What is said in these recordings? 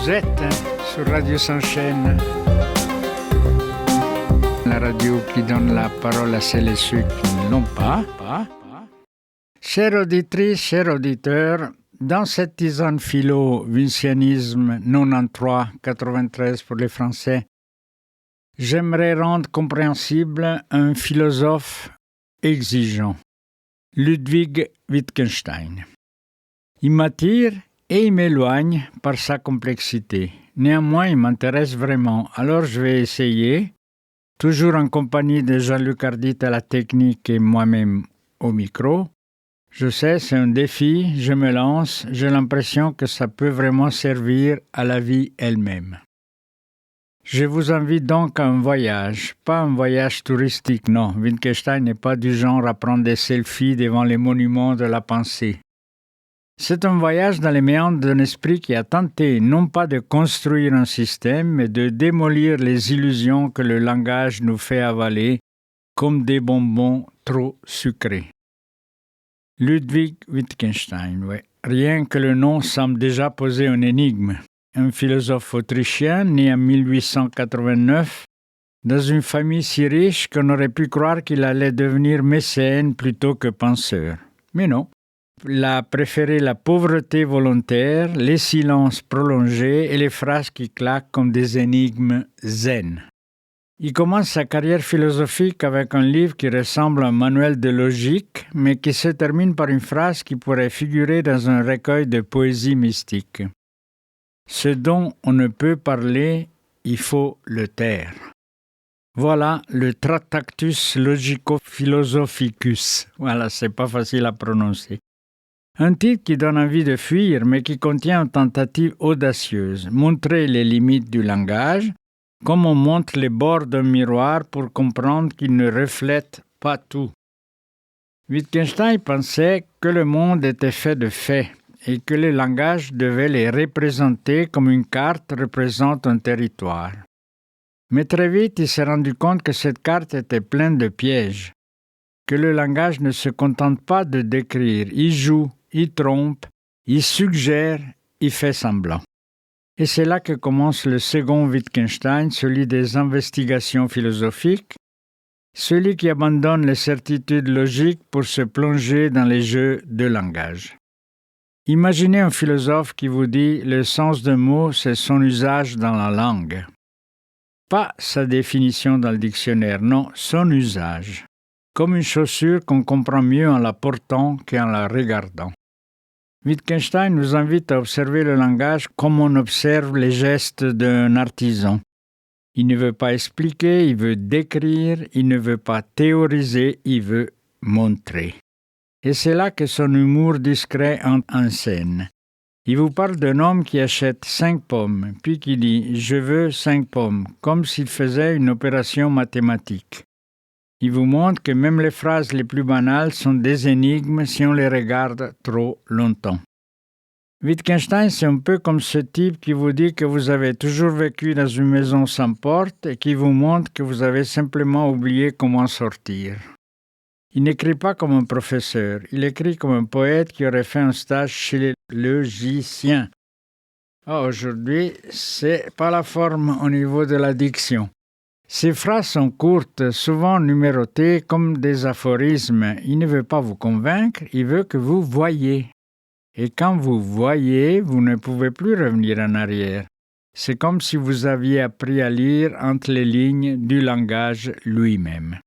vous êtes sur Radio Sans-Chaîne, la radio qui donne la parole à celles et ceux qui ne l'ont pas. Chères auditrices, chers auditeurs, dans cette tisane philo, vincianisme 93 pour les Français, j'aimerais rendre compréhensible un philosophe exigeant, Ludwig Wittgenstein. Il m'attire et il m'éloigne par sa complexité. Néanmoins, il m'intéresse vraiment, alors je vais essayer, toujours en compagnie de Jean-Luc Ardit à la technique et moi-même au micro. Je sais, c'est un défi, je me lance, j'ai l'impression que ça peut vraiment servir à la vie elle-même. Je vous invite donc à un voyage, pas un voyage touristique, non. Wittgenstein n'est pas du genre à prendre des selfies devant les monuments de la pensée. C'est un voyage dans les méandres d'un esprit qui a tenté non pas de construire un système, mais de démolir les illusions que le langage nous fait avaler comme des bonbons trop sucrés. Ludwig Wittgenstein, oui. Rien que le nom semble déjà poser une énigme. Un philosophe autrichien né en 1889 dans une famille si riche qu'on aurait pu croire qu'il allait devenir mécène plutôt que penseur. Mais non. Il a préféré la pauvreté volontaire, les silences prolongés et les phrases qui claquent comme des énigmes zen. Il commence sa carrière philosophique avec un livre qui ressemble à un manuel de logique, mais qui se termine par une phrase qui pourrait figurer dans un recueil de poésie mystique. Ce dont on ne peut parler, il faut le taire. Voilà le Tractatus Logico-Philosophicus. Voilà, c'est pas facile à prononcer. Un titre qui donne envie de fuir, mais qui contient une tentative audacieuse. Montrer les limites du langage, comme on montre les bords d'un miroir pour comprendre qu'il ne reflète pas tout. Wittgenstein pensait que le monde était fait de faits et que le langage devait les représenter comme une carte représente un territoire. Mais très vite, il s'est rendu compte que cette carte était pleine de pièges, que le langage ne se contente pas de décrire, il joue, il trompe, il suggère, il fait semblant. Et c'est là que commence le second Wittgenstein, celui des investigations philosophiques, celui qui abandonne les certitudes logiques pour se plonger dans les jeux de langage. Imaginez un philosophe qui vous dit « le sens d'un mot, c'est son usage dans la langue ». Pas sa définition dans le dictionnaire, non, son usage. Comme une chaussure qu'on comprend mieux en la portant qu'en la regardant. Wittgenstein nous invite à observer le langage comme on observe les gestes d'un artisan. Il ne veut pas expliquer, il veut décrire, il ne veut pas théoriser, il veut montrer. Et c'est là que son humour discret entre en scène. Il vous parle d'un homme qui achète 5 pommes, puis qui dit « je veux 5 pommes », comme s'il faisait une opération mathématique. Il vous montre que même les phrases les plus banales sont des énigmes si on les regarde trop longtemps. Wittgenstein, c'est un peu comme ce type qui vous dit que vous avez toujours vécu dans une maison sans porte et qui vous montre que vous avez simplement oublié comment sortir. Il n'écrit pas comme un professeur, il écrit comme un poète qui aurait fait un stage chez les logiciens. Aujourd'hui, c'est pas la forme au niveau de la diction. Ces phrases sont courtes, souvent numérotées comme des aphorismes. Il ne veut pas vous convaincre, il veut que vous voyiez. Et quand vous voyez, vous ne pouvez plus revenir en arrière. C'est comme si vous aviez appris à lire entre les lignes du langage lui-même.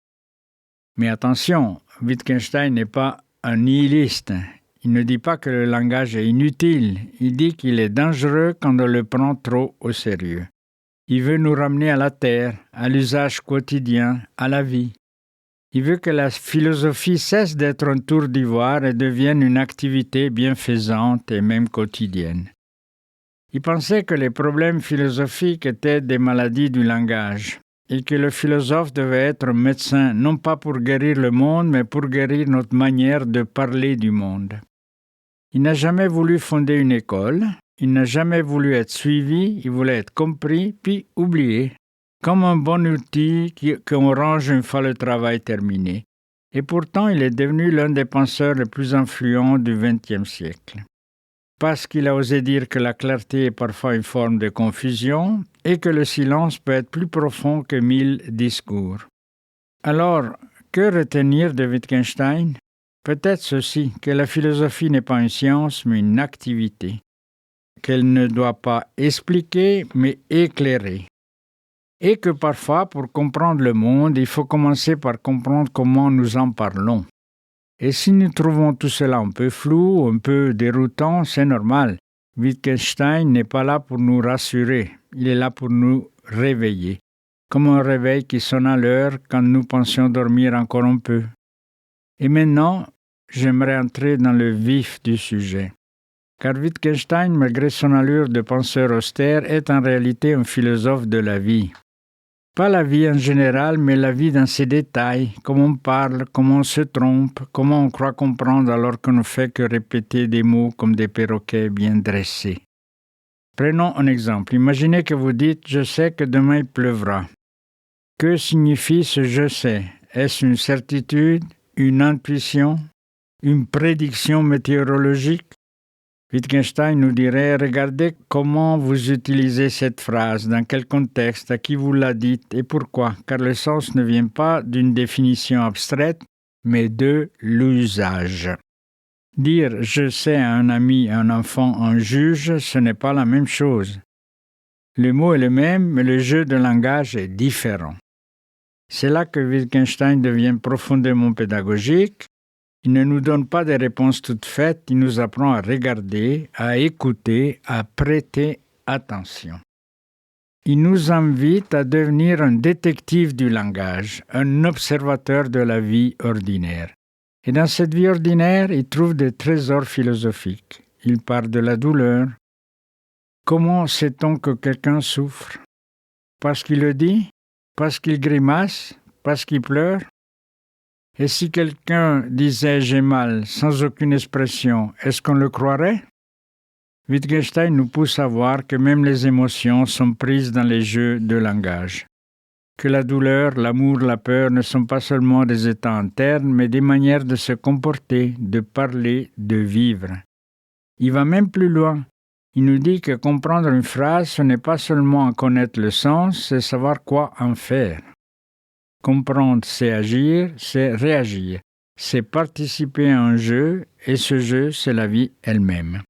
Mais attention, Wittgenstein n'est pas un nihiliste. Il ne dit pas que le langage est inutile, il dit qu'il est dangereux quand on le prend trop au sérieux. Il veut nous ramener à la terre, à l'usage quotidien, à la vie. Il veut que la philosophie cesse d'être un tour d'ivoire et devienne une activité bienfaisante et même quotidienne. Il pensait que les problèmes philosophiques étaient des maladies du langage et que le philosophe devait être un médecin non pas pour guérir le monde, mais pour guérir notre manière de parler du monde. Il n'a jamais voulu fonder une école. Il n'a jamais voulu être suivi, il voulait être compris, puis oublié, comme un bon outil qu'on range une fois le travail terminé. Et pourtant, il est devenu l'un des penseurs les plus influents du XXe siècle. parce qu'il a osé dire que la clarté est parfois une forme de confusion et que le silence peut être plus profond que 1000 discours. Alors, que retenir de Wittgenstein? Peut-être ceci, que la philosophie n'est pas une science, mais une activité, qu'elle ne doit pas expliquer, mais éclairer. Et que parfois, pour comprendre le monde, il faut commencer par comprendre comment nous en parlons. Et si nous trouvons tout cela un peu flou, un peu déroutant, c'est normal. Wittgenstein n'est pas là pour nous rassurer, il est là pour nous réveiller, comme un réveil qui sonne à l'heure quand nous pensions dormir encore un peu. Et maintenant, j'aimerais entrer dans le vif du sujet. Car Wittgenstein, malgré son allure de penseur austère, est en réalité un philosophe de la vie. Pas la vie en général, mais la vie dans ses détails, comment on parle, comment on se trompe, comment on croit comprendre alors qu'on ne fait que répéter des mots comme des perroquets bien dressés. Prenons un exemple. Imaginez que vous dites « Je sais que demain il pleuvra ». Que signifie ce « je sais » ? Est-ce une certitude, une intuition, une prédiction météorologique? Wittgenstein nous dirait « Regardez comment vous utilisez cette phrase, dans quel contexte, à qui vous la dites et pourquoi, car le sens ne vient pas d'une définition abstraite, mais de l'usage. » Dire « je sais » à un ami, à un enfant, à un juge, ce n'est pas la même chose. Le mot est le même, mais le jeu de langage est différent. C'est là que Wittgenstein devient profondément pédagogique. Il ne nous donne pas des réponses toutes faites, il nous apprend à regarder, à écouter, à prêter attention. Il nous invite à devenir un détective du langage, un observateur de la vie ordinaire. Et dans cette vie ordinaire, il trouve des trésors philosophiques. Il parle de la douleur. Comment sait-on que quelqu'un souffre? Parce qu'il le dit? Parce qu'il grimace? Parce qu'il pleure? Et si quelqu'un disait « j'ai mal » sans aucune expression, est-ce qu'on le croirait? Wittgenstein nous pousse à voir que même les émotions sont prises dans les jeux de langage. Que la douleur, l'amour, la peur ne sont pas seulement des états internes, mais des manières de se comporter, de parler, de vivre. Il va même plus loin. Il nous dit que comprendre une phrase, ce n'est pas seulement en connaître le sens, c'est savoir quoi en faire. Comprendre, c'est agir, c'est réagir, c'est participer à un jeu, et ce jeu, c'est la vie elle-même.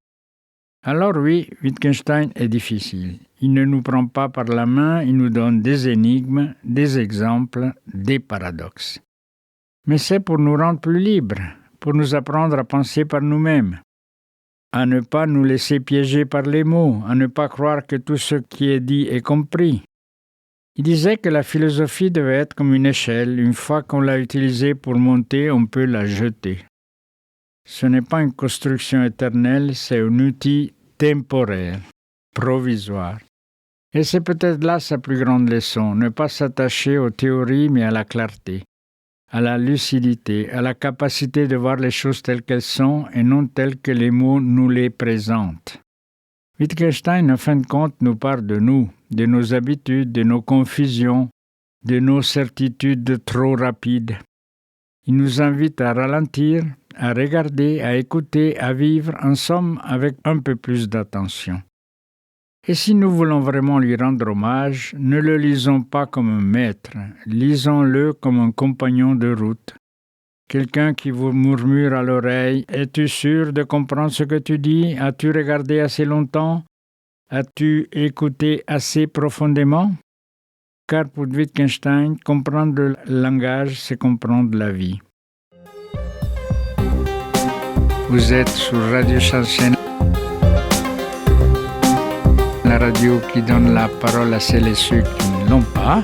Alors oui, Wittgenstein est difficile. Il ne nous prend pas par la main, il nous donne des énigmes, des exemples, des paradoxes. Mais c'est pour nous rendre plus libres, pour nous apprendre à penser par nous-mêmes, à ne pas nous laisser piéger par les mots, à ne pas croire que tout ce qui est dit est compris. Il disait que la philosophie devait être comme une échelle. Une fois qu'on l'a utilisée pour monter, on peut la jeter. Ce n'est pas une construction éternelle, c'est un outil temporaire, provisoire. Et c'est peut-être là sa plus grande leçon, ne pas s'attacher aux théories mais à la clarté, à la lucidité, à la capacité de voir les choses telles qu'elles sont et non telles que les mots nous les présentent. Wittgenstein, en fin de compte, nous parle de nous, de nos habitudes, de nos confusions, de nos certitudes trop rapides. Il nous invite à ralentir, à regarder, à écouter, à vivre, en somme, avec un peu plus d'attention. Et si nous voulons vraiment lui rendre hommage, ne le lisons pas comme un maître, lisons-le comme un compagnon de route. Quelqu'un qui vous murmure à l'oreille « Es-tu sûr de comprendre ce que tu dis? As-tu regardé assez longtemps? As-tu écouté assez profondément ?» Car pour Wittgenstein, comprendre le langage, c'est comprendre la vie. Vous êtes sur Radio Shansen, la radio qui donne la parole à celles et ceux qui ne l'ont pas.